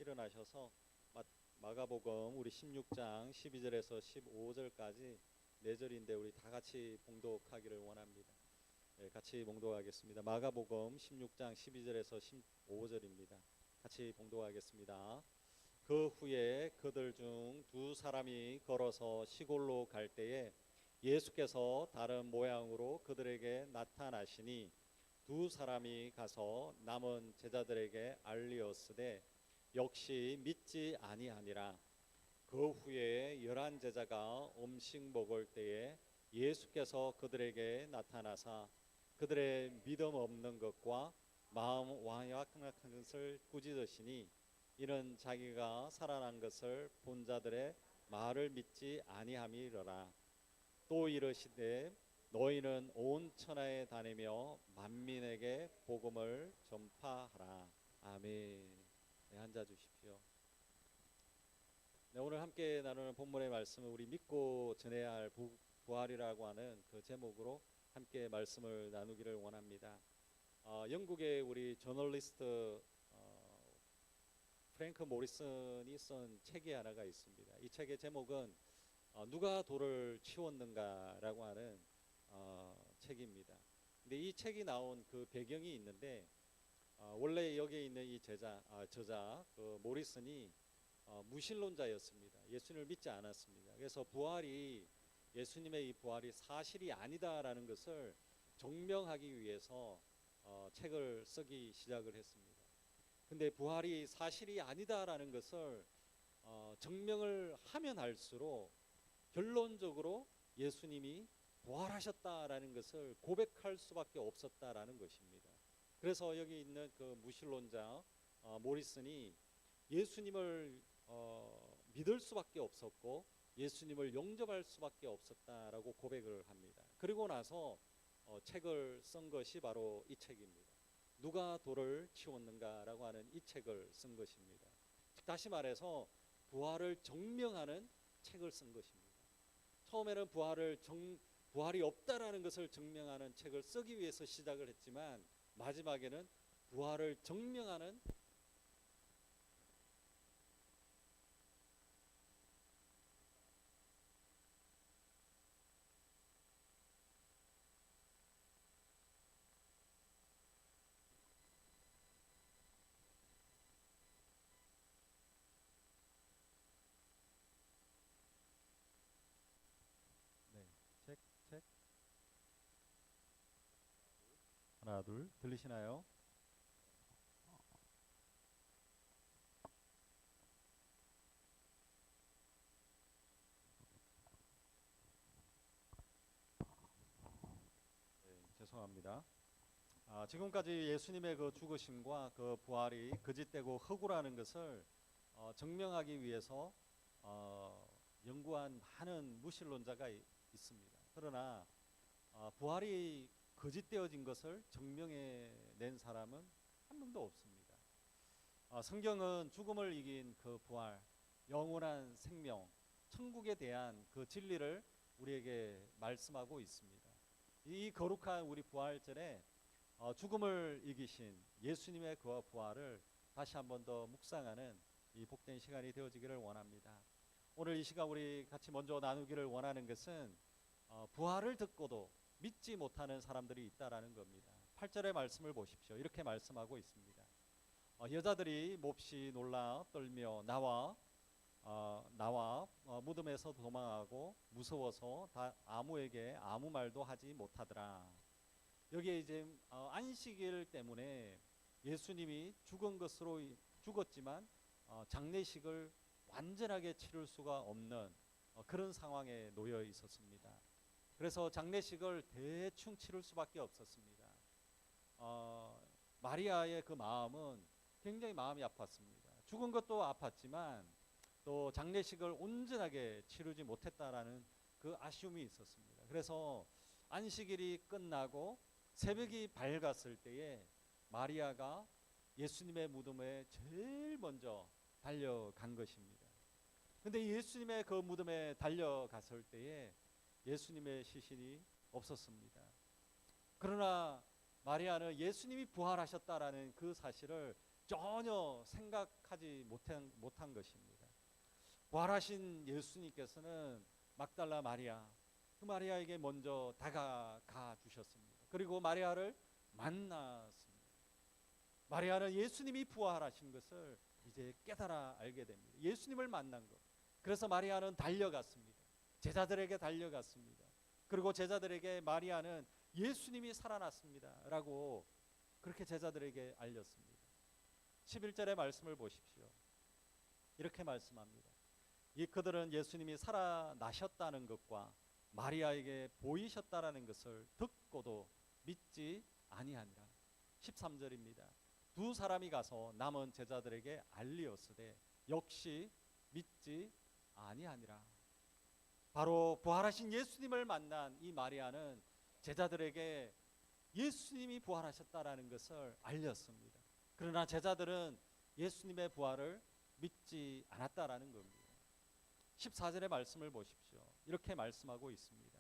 일어나셔서 마가복음 우리 16장 12절에서 15절까지 4절인데 우리 다 같이 봉독하기를 원합니다. 같이 봉독하겠습니다. 마가복음 16장 12절에서 15절입니다. 같이 봉독하겠습니다. 그 후에 그들 중 두 사람이 걸어서 시골로 갈 때에 예수께서 다른 모양으로 그들에게 나타나시니 두 사람이 가서 남은 제자들에게 알리었으되 역시 믿지 아니하니라. 그 후에 11 제자가 음식 먹을 때에 예수께서 그들에게 나타나사 그들의 믿음 없는 것과 마음 완악한 것을 꾸짖으시니 이는 자기가 살아난 것을 본 자들의 말을 믿지 아니함이로라. 또 이르시되 너희는 온 천하에 다니며 만민에게 복음을 전파하라. 아멘. 네, 앉아 주십시오. 네, 오늘 함께 나누는 본문의 말씀은 우리 믿고 전해야 할 부활이라고 하는 그 제목으로 함께 말씀을 나누기를 원합니다. 영국의 우리 저널리스트 프랭크 모리슨이 쓴 책이 하나가 있습니다. 이 책의 제목은 누가 돌을 치웠는가라고 하는 책입니다. 근데 이 책이 나온 그 배경이 있는데 원래 여기에 있는 이 저자 그 모리슨이 무신론자였습니다. 예수님을 믿지 않았습니다. 그래서 예수님의 이 부활이 사실이 아니다라는 것을 증명하기 위해서 책을 쓰기 시작을 했습니다. 근데 부활이 사실이 아니다라는 것을 증명을 하면 할수록 결론적으로 예수님이 부활하셨다라는 것을 고백할 수밖에 없었다라는 것입니다. 그래서 여기 있는 그 무신론자 모리슨이 예수님을 믿을 수밖에 없었고 예수님을 영접할 수밖에 없었다라고 고백을 합니다. 그리고 나서 책을 쓴 것이 바로 이 책입니다. 누가 돌을 치웠는가라고 하는 이 책을 쓴 것입니다. 다시 말해서 부활을 증명하는 책을 쓴 것입니다. 처음에는 부활이 없다라는 것을 증명하는 책을 쓰기 위해서 시작을 했지만 마지막에는 부활을 증명하는 책 하나 둘 들리시나요? 네, 죄송합니다. 지금까지 예수님의 그 죽으심과 그 부활이 거짓되고 허구라는 것을 증명하기 위해서 연구한 많은 무신론자가 있습니다. 그러나 부활이 거짓되어진 것을 증명해낸 사람은 한 명도 없습니다. 성경은 죽음을 이긴 그 부활, 영원한 생명, 천국에 대한 그 진리를 우리에게 말씀하고 있습니다. 이 거룩한 우리 부활절에 죽음을 이기신 예수님의 그 부활을 다시 한 번 더 묵상하는 이 복된 시간이 되어지기를 원합니다. 오늘 이 시간 우리 같이 먼저 나누기를 원하는 것은 부활을 듣고도 믿지 못하는 사람들이 있다라는 겁니다. 8절의 말씀을 보십시오. 이렇게 말씀하고 있습니다. 여자들이 몹시 놀라 떨며 나와 무덤에서 도망하고 무서워서 아무에게 아무 말도 하지 못하더라. 여기에 이제 안식일 때문에 예수님이 죽었지만 장례식을 완전하게 치를 수가 없는 그런 상황에 놓여 있었습니다. 그래서 장례식을 대충 치를 수밖에 없었습니다. 마리아의 그 마음은 굉장히 마음이 아팠습니다. 죽은 것도 아팠지만 또 장례식을 온전하게 치르지 못했다라는 그 아쉬움이 있었습니다. 그래서 안식일이 끝나고 새벽이 밝았을 때에 마리아가 예수님의 무덤에 제일 먼저 달려간 것입니다. 그런데 예수님의 그 무덤에 달려갔을 때에 예수님의 시신이 없었습니다. 그러나 마리아는 예수님이 부활하셨다라는 그 사실을 전혀 생각하지 못한 것입니다. 부활하신 예수님께서는 막달라 마리아, 그 마리아에게 먼저 다가가 주셨습니다. 그리고 마리아를 만났습니다. 마리아는 예수님이 부활하신 것을 이제 깨달아 알게 됩니다. 예수님을 만난 것. 그래서 마리아는 달려갔습니다. 제자들에게 달려갔습니다. 그리고 제자들에게 마리아는 예수님이 살아났습니다 라고 그렇게 제자들에게 알렸습니다. 11절의 말씀을 보십시오. 이렇게 말씀합니다. 그들은 예수님이 살아나셨다는 것과 마리아에게 보이셨다라는 것을 듣고도 믿지 아니하니라. 13절입니다. 두 사람이 가서 남은 제자들에게 알리었으되 역시 믿지 아니하니라. 바로 부활하신 예수님을 만난 이 마리아는 제자들에게 예수님이 부활하셨다라는 것을 알렸습니다. 그러나 제자들은 예수님의 부활을 믿지 않았다라는 겁니다. 14절의 말씀을 보십시오. 이렇게 말씀하고 있습니다.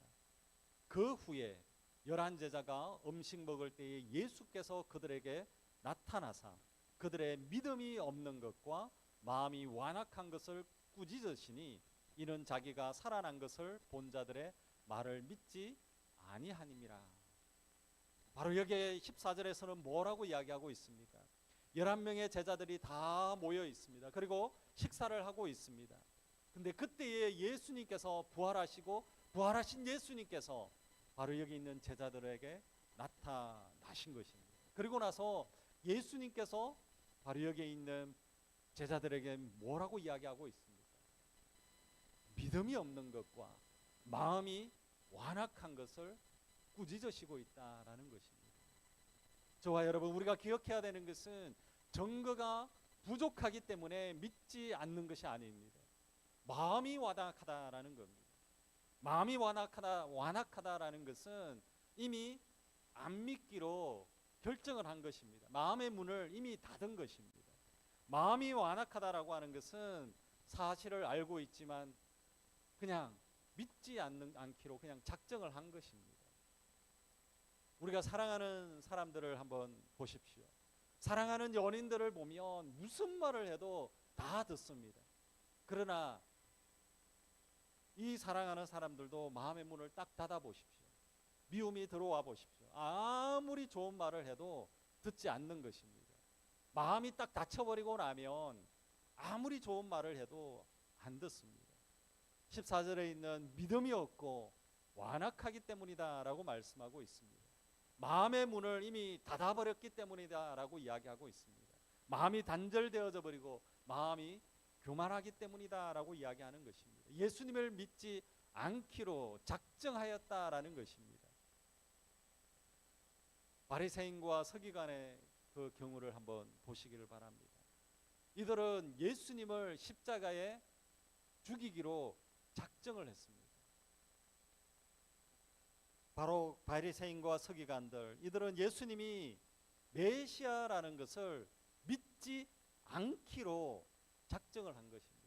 그 후에 11제자가 음식 먹을 때에 예수께서 그들에게 나타나사 그들의 믿음이 없는 것과 마음이 완악한 것을 꾸짖으시니 이는 자기가 살아난 것을 본 자들의 말을 믿지 아니하님이라. 바로 여기에 14절에서는 뭐라고 이야기하고 있습니까? 11명의 제자들이 다 모여 있습니다. 그리고 식사를 하고 있습니다. 근데 그때에 예수님께서 부활하시고 부활하신 예수님께서 바로 여기 있는 제자들에게 나타나신 것입니다. 그리고 나서 예수님께서 바로 여기 있는 제자들에게 뭐라고 이야기하고 있습니까? 믿음이 없는 것과 마음이 완악한 것을 꾸짖으시고 있다라는 것입니다. 저와 여러분, 우리가 기억해야 되는 것은 증거가 부족하기 때문에 믿지 않는 것이 아닙니다. 마음이 완악하다라는 겁니다. 마음이 완악하다라는 것은 이미 안 믿기로 결정을 한 것입니다. 마음의 문을 이미 닫은 것입니다. 마음이 완악하다라고 하는 것은 사실을 알고 있지만 그냥 믿지 않기로 그냥 작정을 한 것입니다. 우리가 사랑하는 사람들을 한번 보십시오. 사랑하는 연인들을 보면 무슨 말을 해도 다 듣습니다. 그러나 이 사랑하는 사람들도 마음의 문을 딱 닫아 보십시오. 미움이 들어와 보십시오. 아무리 좋은 말을 해도 듣지 않는 것입니다. 마음이 딱 닫혀버리고 나면 아무리 좋은 말을 해도 안 듣습니다. 14절에 있는 믿음이 없고 완악하기 때문이다 라고 말씀하고 있습니다. 마음의 문을 이미 닫아버렸기 때문이다 라고 이야기하고 있습니다. 마음이 단절되어져 버리고 마음이 교만하기 때문이다 라고 이야기하는 것입니다. 예수님을 믿지 않기로 작정하였다라는 것입니다. 바리새인과 서기관의 그 경우를 한번 보시기를 바랍니다. 이들은 예수님을 십자가에 죽이기로 작정을 했습니다. 바로 바리새인과 서기관들, 이들은 예수님이 메시아라는 것을 믿지 않기로 작정을 한 것입니다.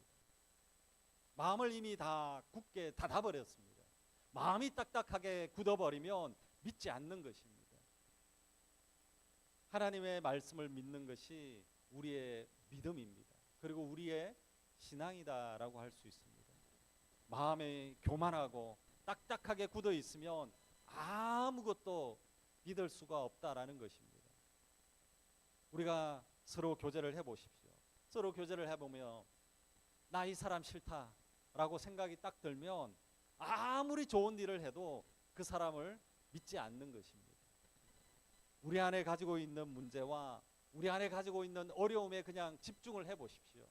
마음을 이미 다 굳게 닫아버렸습니다. 마음이 딱딱하게 굳어버리면 믿지 않는 것입니다. 하나님의 말씀을 믿는 것이 우리의 믿음입니다. 그리고 우리의 신앙이다라고 할 수 있습니다. 마음이 교만하고 딱딱하게 굳어 있으면 아무것도 믿을 수가 없다라는 것입니다. 우리가 서로 교제를 해보십시오. 서로 교제를 해보면 나 이 사람 싫다라고 생각이 딱 들면 아무리 좋은 일을 해도 그 사람을 믿지 않는 것입니다. 우리 안에 가지고 있는 문제와 우리 안에 가지고 있는 어려움에 그냥 집중을 해보십시오.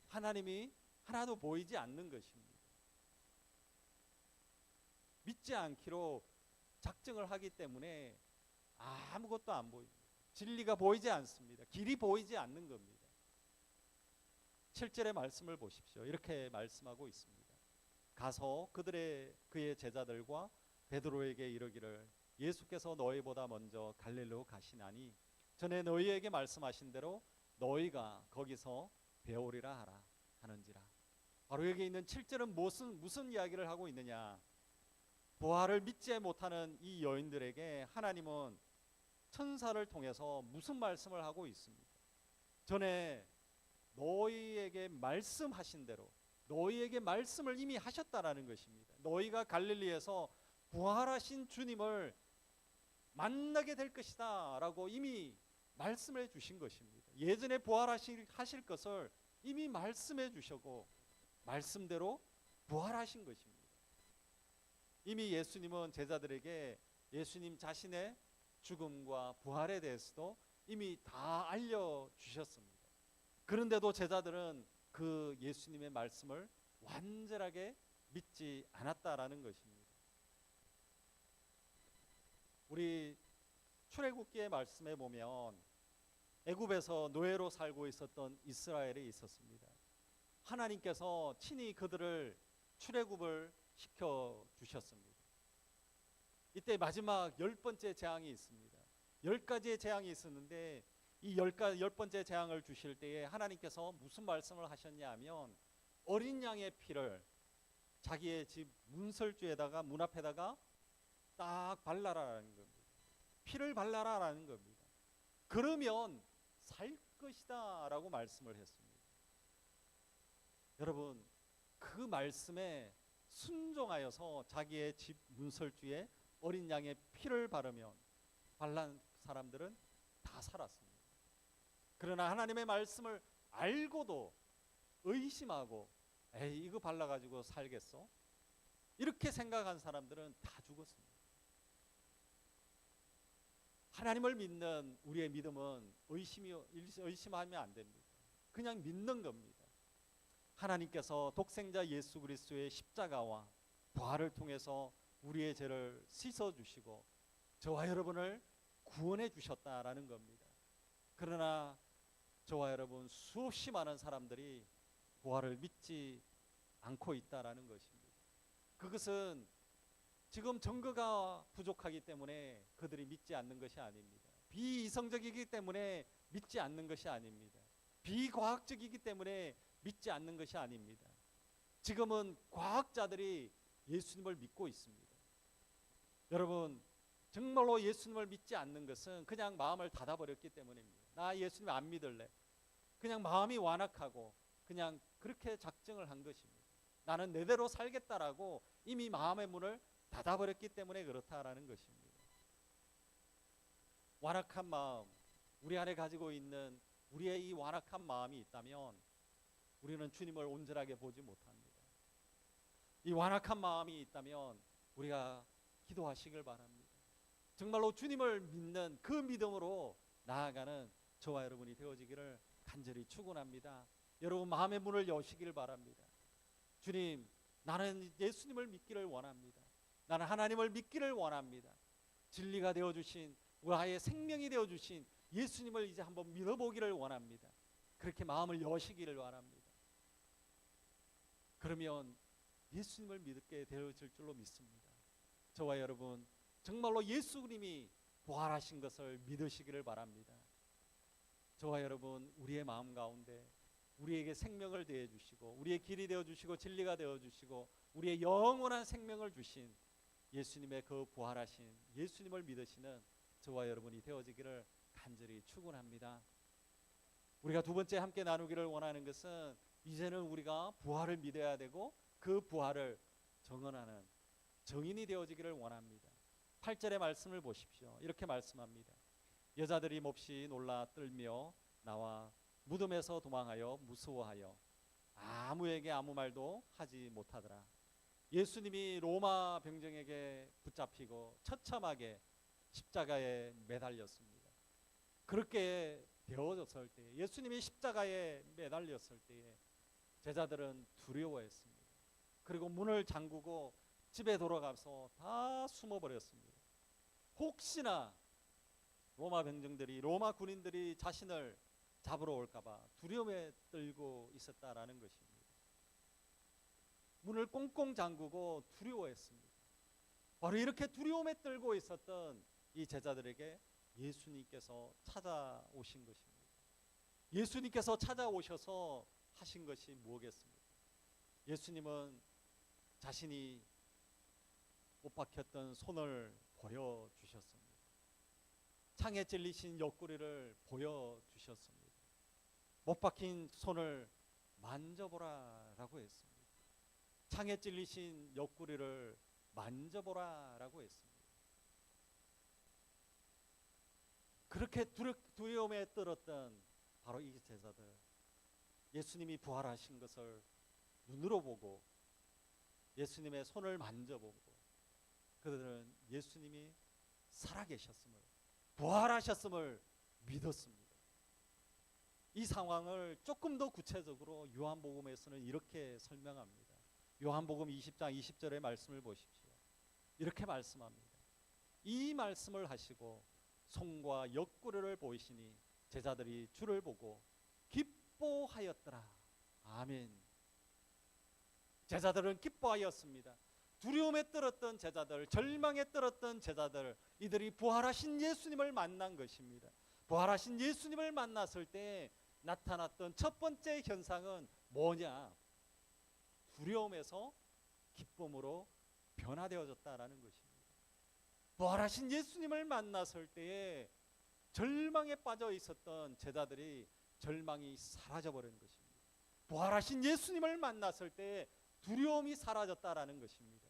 하나님이 하나도 보이지 않는 것입니다. 믿지 않기로 작정을 하기 때문에 아무것도 안 보입니다. 진리가 보이지 않습니다. 길이 보이지 않는 겁니다. 7절의 말씀을 보십시오. 이렇게 말씀하고 있습니다. 가서 그의 제자들과 베드로에게 이르기를 예수께서 너희보다 먼저 갈릴리로 가시나니 전에 너희에게 말씀하신 대로 너희가 거기서 배우리라 하라 하는지라. 바로 여기 있는 7절은 무슨 이야기를 하고 있느냐? 부활을 믿지 못하는 이 여인들에게 하나님은 천사를 통해서 무슨 말씀을 하고 있습니까? 전에 너희에게 말씀하신 대로 너희에게 말씀을 이미 하셨다라는 것입니다. 너희가 갈릴리에서 부활하신 주님을 만나게 될 것이다 라고 이미 말씀해 주신 것입니다. 예전에 부활하실 것을 이미 말씀해 주셨고 말씀대로 부활하신 것입니다. 이미 예수님은 제자들에게 예수님 자신의 죽음과 부활에 대해서도 이미 다 알려주셨습니다. 그런데도 제자들은 그 예수님의 말씀을 완전하게 믿지 않았다라는 것입니다. 우리 출애굽기의 말씀에 보면 애굽에서 노예로 살고 있었던 이스라엘이 있었습니다. 하나님께서 친히 그들을 출애굽을 시켜 주셨습니다. 이때 마지막 10번째 재앙이 있습니다. 10가지의 재앙이 있었는데 이 10번째 재앙을 주실 때에 하나님께서 무슨 말씀을 하셨냐 하면 어린 양의 피를 자기의 집 문설주에다가 문 앞에다가 딱 발라라라는 겁니다. 피를 발라라라는 겁니다. 그러면 살 것이다 라고 말씀을 했습니다. 여러분, 그 말씀에 순종하여서 자기의 집 문설주에 어린 양의 피를 바르면 발란 사람들은 다 살았습니다. 그러나 하나님의 말씀을 알고도 의심하고 에이 이거 발라가지고 살겠어? 이렇게 생각한 사람들은 다 죽었습니다. 하나님을 믿는 우리의 믿음은 의심하면 안 됩니다. 그냥 믿는 겁니다. 하나님께서 독생자 예수 그리스도의 십자가와 부활을 통해서 우리의 죄를 씻어주시고 저와 여러분을 구원해 주셨다라는 겁니다. 그러나 저와 여러분 수없이 많은 사람들이 부활을 믿지 않고 있다라는 것입니다. 그것은 지금 증거가 부족하기 때문에 그들이 믿지 않는 것이 아닙니다. 비이성적이기 때문에 믿지 않는 것이 아닙니다. 비과학적이기 때문에 믿지 않는 것이 아닙니다. 지금은 과학자들이 예수님을 믿고 있습니다. 여러분, 정말로 예수님을 믿지 않는 것은 그냥 마음을 닫아버렸기 때문입니다. 나 예수님 안 믿을래. 그냥 마음이 완악하고 그냥 그렇게 작정을 한 것입니다. 나는 내대로 살겠다라고 이미 마음의 문을 닫아버렸기 때문에 그렇다라는 것입니다. 완악한 마음, 우리 안에 가지고 있는 우리의 이 완악한 마음이 있다면 우리는 주님을 온전하게 보지 못합니다. 이 완악한 마음이 있다면 우리가 기도하시길 바랍니다. 정말로 주님을 믿는 그 믿음으로 나아가는 저와 여러분이 되어지기를 간절히 축원합니다. 여러분 마음의 문을 여시길 바랍니다. 주님, 나는 예수님을 믿기를 원합니다. 나는 하나님을 믿기를 원합니다. 진리가 되어주신 나의 생명이 되어주신 예수님을 이제 한번 믿어보기를 원합니다. 그렇게 마음을 여시기를 바랍니다. 그러면 예수님을 믿게 되어질 줄로 믿습니다. 저와 여러분 정말로 예수님이 부활하신 것을 믿으시기를 바랍니다. 저와 여러분 우리의 마음 가운데 우리에게 생명을 대해 주시고 우리의 길이 되어 주시고 진리가 되어 주시고 우리의 영원한 생명을 주신 예수님의 그 부활하신 예수님을 믿으시는 저와 여러분이 되어지기를 간절히 축원합니다. 우리가 두 번째 함께 나누기를 원하는 것은 이제는 우리가 부활을 믿어야 되고 그 부활을 정언하는 정인이 되어지기를 원합니다. 8절의 말씀을 보십시오. 이렇게 말씀합니다. 여자들이 몹시 놀라 떨며 나와 무덤에서 도망하여 무서워하여 아무에게 아무 말도 하지 못하더라. 예수님이 로마 병정에게 붙잡히고 처참하게 십자가에 매달렸습니다. 그렇게 되어졌을 때 예수님이 십자가에 매달렸을 때에 제자들은 두려워했습니다. 그리고 문을 잠그고 집에 돌아가서 다 숨어버렸습니다. 혹시나 로마 병정들이 로마 군인들이 자신을 잡으러 올까봐 두려움에 떨고 있었다라는 것입니다. 문을 꽁꽁 잠그고 두려워했습니다. 바로 이렇게 두려움에 떨고 있었던 이 제자들에게 예수님께서 찾아오신 것입니다. 예수님께서 찾아오셔서 하신 것이 무엇겠습니까? 예수님은 자신이 못 박혔던 손을 보여주셨습니다. 창에 찔리신 옆구리를 보여주셨습니다. 못 박힌 손을 만져보라라고 했습니다. 창에 찔리신 옆구리를 만져보라라고 했습니다. 그렇게 두려움에 떨었던 바로 이 제자들, 예수님이 부활하신 것을 눈으로 보고 예수님의 손을 만져보고 그들은 예수님이 살아계셨음을, 부활하셨음을 믿었습니다. 이 상황을 조금 더 구체적으로 요한복음에서는 이렇게 설명합니다. 요한복음 20장 20절의 말씀을 보십시오. 이렇게 말씀합니다. 이 말씀을 하시고 손과 옆구리를 보이시니 제자들이 주를 보고 기뻐하였더라. 아멘. 제자들은 기뻐하였습니다. 두려움에 떨었던 제자들, 절망에 떨었던 제자들, 이들이 부활하신 예수님을 만난 것입니다. 부활하신 예수님을 만났을 때 나타났던 첫 번째 현상은 뭐냐? 두려움에서 기쁨으로 변화되어졌다라는 것입니다. 부활하신 예수님을 만났을 때에 절망에 빠져 있었던 제자들이 절망이 사라져버린 것입니다. 부활하신 예수님을 만났을 때 두려움이 사라졌다라는 것입니다.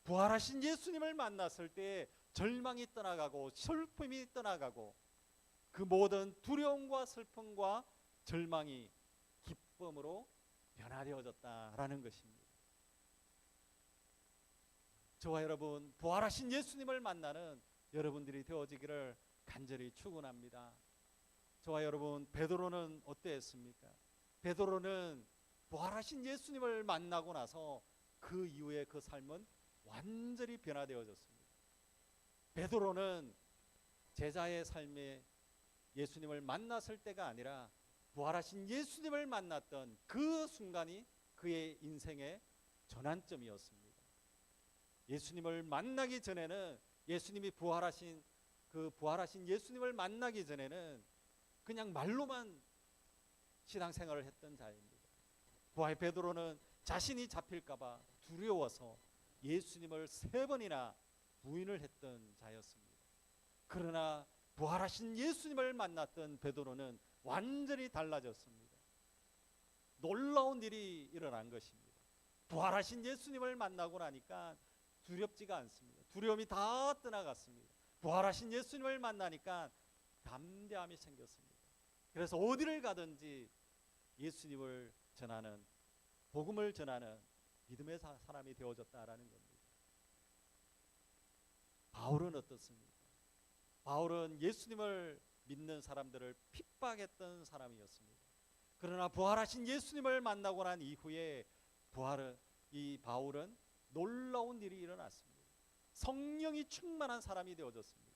부활하신 예수님을 만났을 때 절망이 떠나가고 슬픔이 떠나가고 그 모든 두려움과 슬픔과 절망이 기쁨으로 변화되어졌다라는 것입니다. 저와 여러분, 부활하신 예수님을 만나는 여러분들이 되어지기를 간절히 축원합니다. 저와 여러분, 베드로는 어땠습니까? 베드로는 부활하신 예수님을 만나고 나서 그 이후에 그 삶은 완전히 변화되어졌습니다. 베드로는 제자의 삶에 예수님을 만났을 때가 아니라 부활하신 예수님을 만났던 그 순간이 그의 인생의 전환점이었습니다. 예수님을 만나기 전에는 예수님이 부활하신 예수님을 만나기 전에는 그냥 말로만 신앙생활을 했던 자입니다. 부활 베드로는 자신이 잡힐까봐 두려워서 예수님을 3번이나 부인을 했던 자였습니다. 그러나 부활하신 예수님을 만났던 베드로는 완전히 달라졌습니다. 놀라운 일이 일어난 것입니다. 부활하신 예수님을 만나고 나니까 두렵지가 않습니다. 두려움이 다 떠나갔습니다. 부활하신 예수님을 만나니까 담대함이 생겼습니다. 그래서 어디를 가든지 예수님을 전하는, 복음을 전하는 믿음의 사람이 되어졌다라는 겁니다. 바울은 어떻습니까? 바울은 예수님을 믿는 사람들을 핍박했던 사람이었습니다. 그러나 부활하신 예수님을 만나고 난 이후에 이 바울은 놀라운 일이 일어났습니다. 성령이 충만한 사람이 되어졌습니다.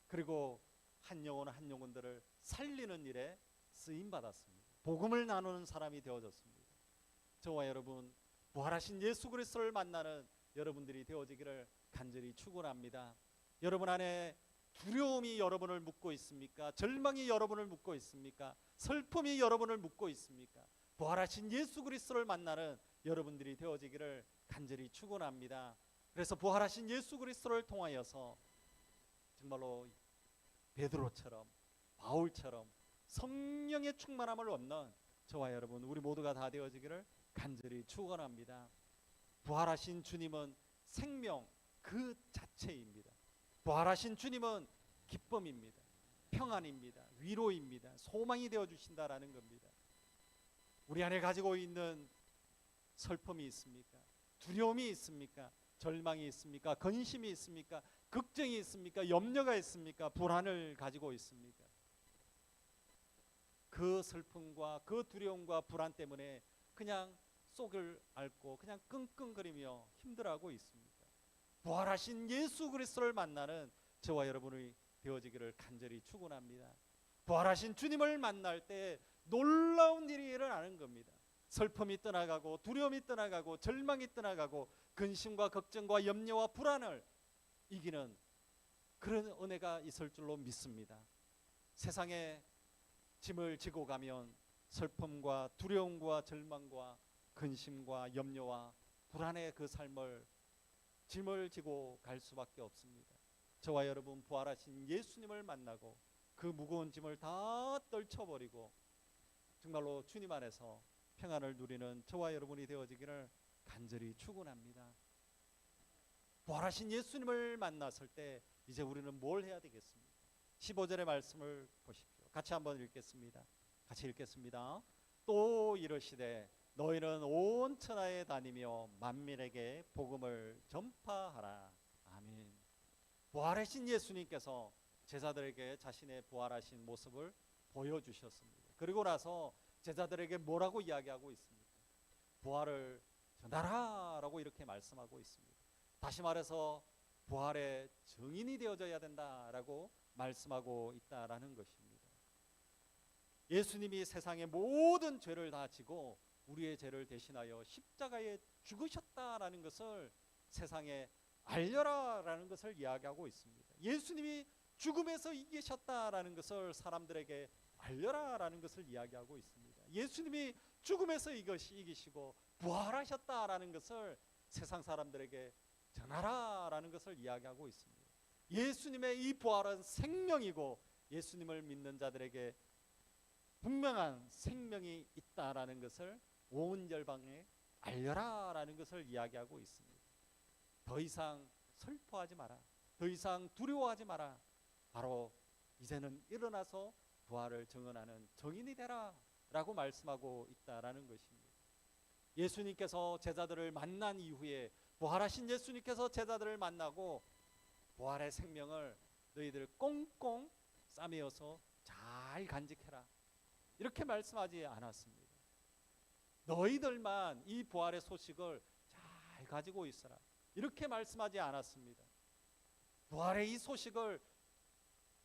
그리고 한 영혼 한 영혼들을 살리는 일에 쓰임 받았습니다. 복음을 나누는 사람이 되어졌습니다. 저와 여러분, 부활하신 예수 그리스도를 만나는 여러분들이 되어지기를 간절히 축원합니다. 여러분 안에 두려움이 여러분을 묶고 있습니까? 절망이 여러분을 묶고 있습니까? 슬픔이 여러분을 묶고 있습니까? 부활하신 예수 그리스도를 만나는 여러분들이 되어지기를 간절히 축원합니다. 그래서 부활하신 예수 그리스도를 통하여서 정말로 베드로처럼 바울처럼 성령의 충만함을 얻는 저와 여러분, 우리 모두가 다 되어지기를 간절히 축원합니다. 부활하신 주님은 생명 그 자체입니다. 부활하신 주님은 기쁨입니다. 평안입니다. 위로입니다. 소망이 되어주신다라는 겁니다. 우리 안에 가지고 있는 슬픔이 있습니까? 두려움이 있습니까? 절망이 있습니까? 근심이 있습니까? 걱정이 있습니까? 염려가 있습니까? 불안을 가지고 있습니까? 그 슬픔과 그 두려움과 불안 때문에 그냥 속을 앓고 그냥 끙끙거리며 힘들어하고 있습니까? 부활하신 예수 그리스도를 만나는 저와 여러분이 되어지기를 간절히 축원합니다. 부활하신 주님을 만날 때 놀라운 일이 일어나는 겁니다. 슬픔이 떠나가고 두려움이 떠나가고 절망이 떠나가고 근심과 걱정과 염려와 불안을 이기는 그런 은혜가 있을 줄로 믿습니다. 세상에 짐을 지고 가면 슬픔과 두려움과 절망과 근심과 염려와 불안의 그 삶을 짐을 지고 갈 수밖에 없습니다. 저와 여러분, 부활하신 예수님을 만나고 그 무거운 짐을 다 떨쳐버리고 정말로 주님 안에서 평안을 누리는 저와 여러분이 되어지기를 간절히 축원합니다. 부활하신 예수님을 만났을 때 이제 우리는 뭘 해야 되겠습니까? 15절의 말씀을 보십시오. 같이 한번 읽겠습니다. 같이 읽겠습니다. 또 이르시되 너희는 온 천하에 다니며 만민에게 복음을 전파하라. 아멘. 부활하신 예수님께서 제자들에게 자신의 부활하신 모습을 보여주셨습니다. 그리고 나서 제자들에게 뭐라고 이야기하고 있습니까? 부활을 전하라 라고 이렇게 말씀하고 있습니다. 다시 말해서 부활의 증인이 되어져야 된다라고 말씀하고 있다라는 것입니다. 예수님이 세상의 모든 죄를 다 지고 우리의 죄를 대신하여 십자가에 죽으셨다라는 것을 세상에 알려라라는 것을 이야기하고 있습니다. 예수님이 죽음에서 이기셨다라는 것을 사람들에게 알려라라는 것을 이야기하고 있습니다. 예수님이 죽음에서 이기시고 부활하셨다라는 것을 세상 사람들에게 전하라라는 것을 이야기하고 있습니다. 예수님의 이 부활은 생명이고 예수님을 믿는 자들에게 분명한 생명이 있다라는 것을 온 열방에 알려라라는 것을 이야기하고 있습니다. 더 이상 슬퍼하지 마라. 더 이상 두려워하지 마라. 바로 이제는 일어나서 부활을 증언하는 증인이 되라 라고 말씀하고 있다라는 것입니다. 예수님께서 제자들을 만난 이후에 부활하신 예수님께서 제자들을 만나고 부활의 생명을 너희들 꽁꽁 싸매어서 잘 간직해라 이렇게 말씀하지 않았습니다. 너희들만 이 부활의 소식을 잘 가지고 있어라 이렇게 말씀하지 않았습니다. 부활의 이 소식을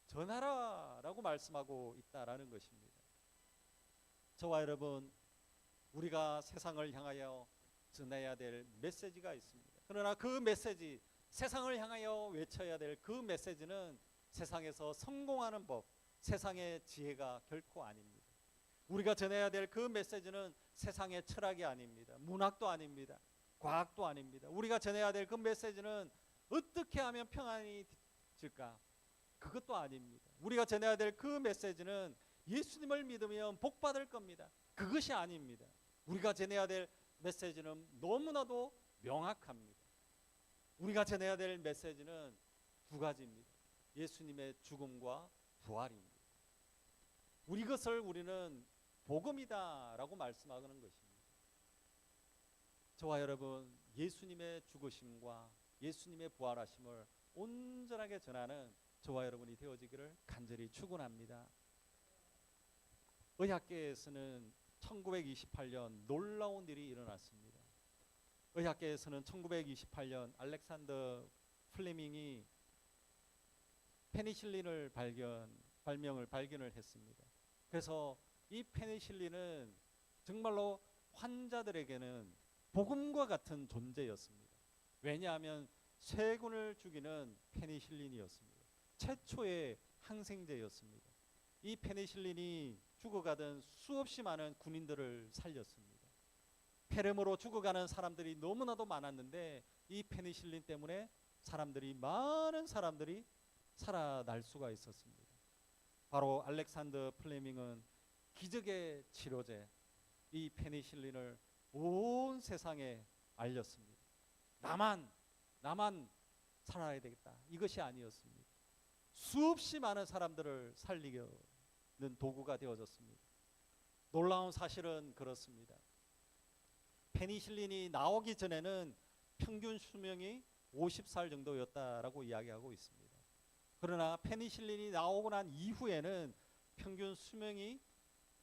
전하라 라고 말씀하고 있다라는 것입니다. 저와 여러분, 우리가 세상을 향하여 전해야 될 메시지가 있습니다. 그러나 그 메시지, 세상을 향하여 외쳐야 될 그 메시지는 세상에서 성공하는 법, 세상의 지혜가 결코 아닙니다. 우리가 전해야 될 그 메시지는 세상의 철학이 아닙니다. 문학도 아닙니다. 과학도 아닙니다. 우리가 전해야 될 그 메시지는 어떻게 하면 평안이 질까? 그것도 아닙니다. 우리가 전해야 될 그 메시지는 예수님을 믿으면 복 받을 겁니다. 그것이 아닙니다. 우리가 전해야 될 메시지는 너무나도 명확합니다. 우리가 전해야 될 메시지는 두 가지입니다. 예수님의 죽음과 부활입니다. 이것을 우리는 복음이다라고 말씀하는 것입니다. 저와 여러분, 예수님의 죽으심과 예수님의 부활하심을 온전하게 전하는 저와 여러분이 되어지기를 간절히 축원합니다. 의학계에서는 1928년 놀라운 일이 일어났습니다. 의학계에서는 1928년 알렉산더 플레밍이 페니실린을 발견을 했습니다. 그래서 이 페니실린은 정말로 환자들에게는 복음과 같은 존재였습니다. 왜냐하면 쇠군을 죽이는 페니실린이었습니다. 최초의 항생제였습니다. 이 페니실린이 죽어가던 수없이 많은 군인들을 살렸습니다. 폐렴으로 죽어가는 사람들이 너무나도 많았는데 이 페니실린 때문에 많은 사람들이 살아날 수가 있었습니다. 바로 알렉산더 플레밍은 기적의 치료제 이 페니실린을 온 세상에 알렸습니다. 나만 살아야 되겠다. 이것이 아니었습니다. 수없이 많은 사람들을 살리는 도구가 되어졌습니다. 놀라운 사실은 그렇습니다. 페니실린이 나오기 전에는 평균 수명이 50살 정도였다라고 이야기하고 있습니다. 그러나 페니실린이 나오고 난 이후에는 평균 수명이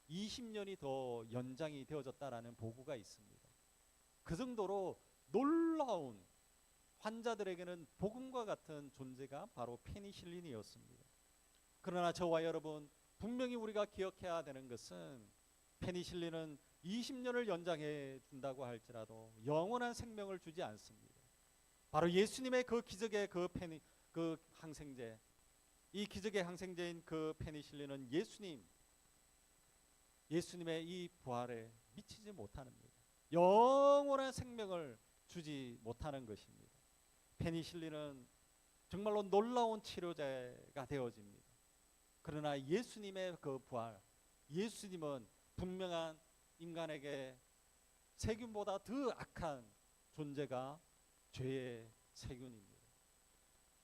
20년이 더 연장이 되어졌다라는 보고가 있습니다. 그 정도로 놀라운 환자들에게는 복음과 같은 존재가 바로 페니실린이었습니다. 그러나 저와 여러분, 분명히 우리가 기억해야 되는 것은 페니실린은 20년을 연장해 준다고 할지라도 영원한 생명을 주지 않습니다. 바로 예수님의 그 기적의 그 항생제, 이 기적의 항생제인 그 페니실린은 예수님의 이 부활에 미치지 못하는 겁니다. 영원한 생명을 주지 못하는 것입니다. 페니실린은 정말로 놀라운 치료제가 되어집니다. 그러나 예수님의 그 부활, 예수님은 분명한 인간에게 세균보다 더 악한 존재가 죄의 세균입니다.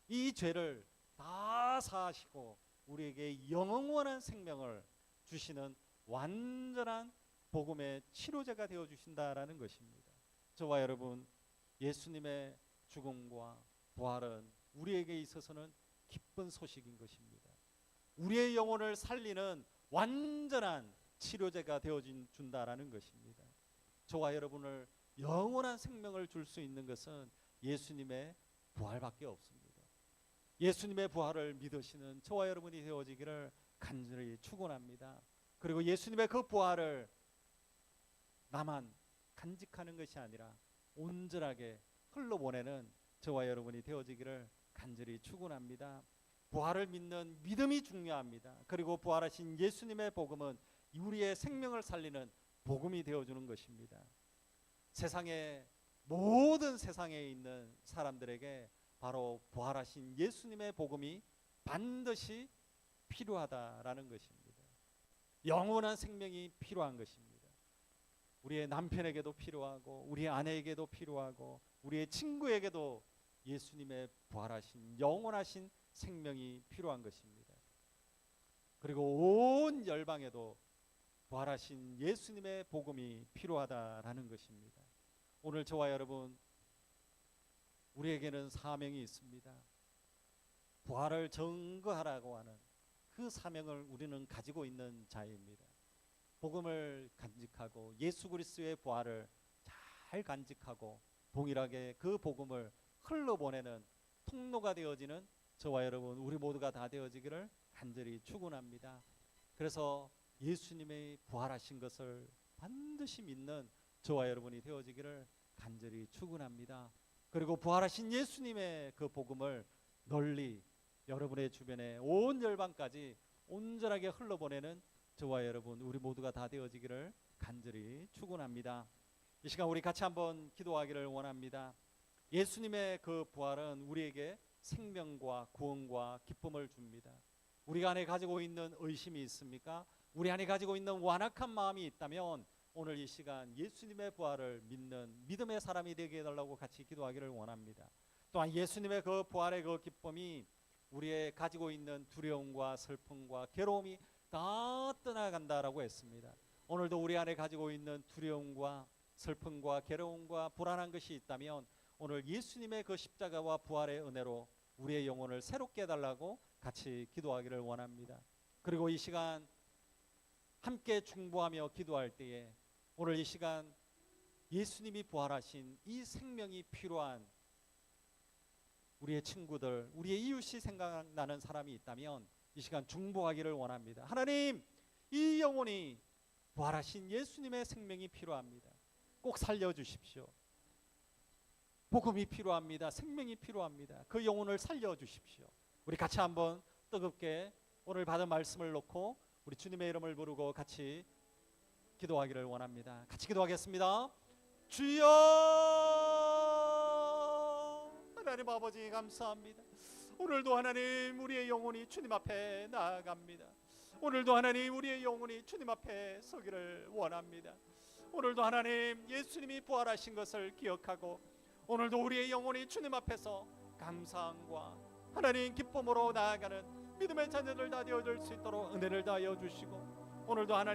이 죄를 다 사하시고 우리에게 영원한 생명을 주시는 완전한 복음의 치료제가 되어 주신다라는 것입니다. 저와 여러분, 예수님의 죽음과 부활은 우리에게 있어서는 기쁜 소식인 것입니다. 우리의 영혼을 살리는 완전한 치료제가 되어 준다라는 것입니다. 저와 여러분을 영원한 생명을 줄 수 있는 것은 예수님의 부활밖에 없습니다. 예수님의 부활을 믿으시는 저와 여러분이 되어지기를 간절히 축원합니다. 그리고 예수님의 그 부활을 나만 간직하는 것이 아니라 온전하게 흘러보내는 저와 여러분이 되어지기를 간절히 축원합니다. 부활을 믿는 믿음이 중요합니다. 그리고 부활하신 예수님의 복음은 우리의 생명을 살리는 복음이 되어주는 것입니다. 모든 세상에 있는 사람들에게 바로 부활하신 예수님의 복음이 반드시 필요하다라는 것입니다. 영원한 생명이 필요한 것입니다. 우리의 남편에게도 필요하고 우리의 아내에게도 필요하고 우리의 친구에게도 예수님의 부활하신 영원하신 생명이 필요한 것입니다. 그리고 온 열방에도 부활하신 예수님의 복음이 필요하다라는 것입니다. 오늘 저와 여러분, 우리에게는 사명이 있습니다. 부활을 증거하라고 하는 그 사명을 우리는 가지고 있는 자입니다. 복음을 간직하고 예수 그리스도의 부활을 잘 간직하고 동일하게 그 복음을 흘러보내는 통로가 되어지는 저와 여러분, 우리 모두가 다 되어지기를 간절히 축원합니다. 그래서 예수님의 부활하신 것을 반드시 믿는 저와 여러분이 되어지기를 간절히 축원합니다. 그리고 부활하신 예수님의 그 복음을 널리 여러분의 주변에 온 열방까지 온전하게 흘러보내는 저와 여러분, 우리 모두가 다 되어지기를 간절히 축원합니다. 이 시간 우리 같이 한번 기도하기를 원합니다. 예수님의 그 부활은 우리에게 생명과 구원과 기쁨을 줍니다. 우리 안에 가지고 있는 의심이 있습니까? 우리 안에 가지고 있는 완악한 마음이 있다면 오늘 이 시간 예수님의 부활을 믿는 믿음의 사람이 되게 해달라고 같이 기도하기를 원합니다. 또한 예수님의 그 부활의 그 기쁨이 우리의 가지고 있는 두려움과 슬픔과 괴로움이 다 떠나간다라고 했습니다. 오늘도 우리 안에 가지고 있는 두려움과 슬픔과 괴로움과 불안한 것이 있다면 오늘 예수님의 그 십자가와 부활의 은혜로 우리의 영혼을 새롭게 해달라고 같이 기도하기를 원합니다. 그리고 이 시간 함께 중보하며 기도할 때에 오늘 이 시간 예수님이 부활하신 이 생명이 필요한 우리의 친구들, 우리의 이웃이 생각나는 사람이 있다면 이 시간 중보하기를 원합니다. 하나님, 이 영혼이 부활하신 예수님의 생명이 필요합니다. 꼭 살려주십시오. 복음이 필요합니다. 생명이 필요합니다. 그 영혼을 살려주십시오. 우리 같이 한번 뜨겁게 오늘 받은 말씀을 놓고 우리 주님의 이름을 부르고 같이 기도하기를 원합니다. 같이 기도하겠습니다. 주여, 하나님 아버지 감사합니다. 오늘도 하나님 우리의 영혼이 주님 앞에 나아갑니다. 오늘도 하나님 우리의 영혼이 주님 앞에 서기를 원합니다. 오늘도 하나님 예수님이 부활하신 것을 기억하고 오늘도 우리의 영혼이 주님 앞에서 감사함과 하나님 기쁨으로 나아가는 믿음의 자녀들 다 되어줄 수 있도록 은혜를 다하여 주시고 오늘도 하나님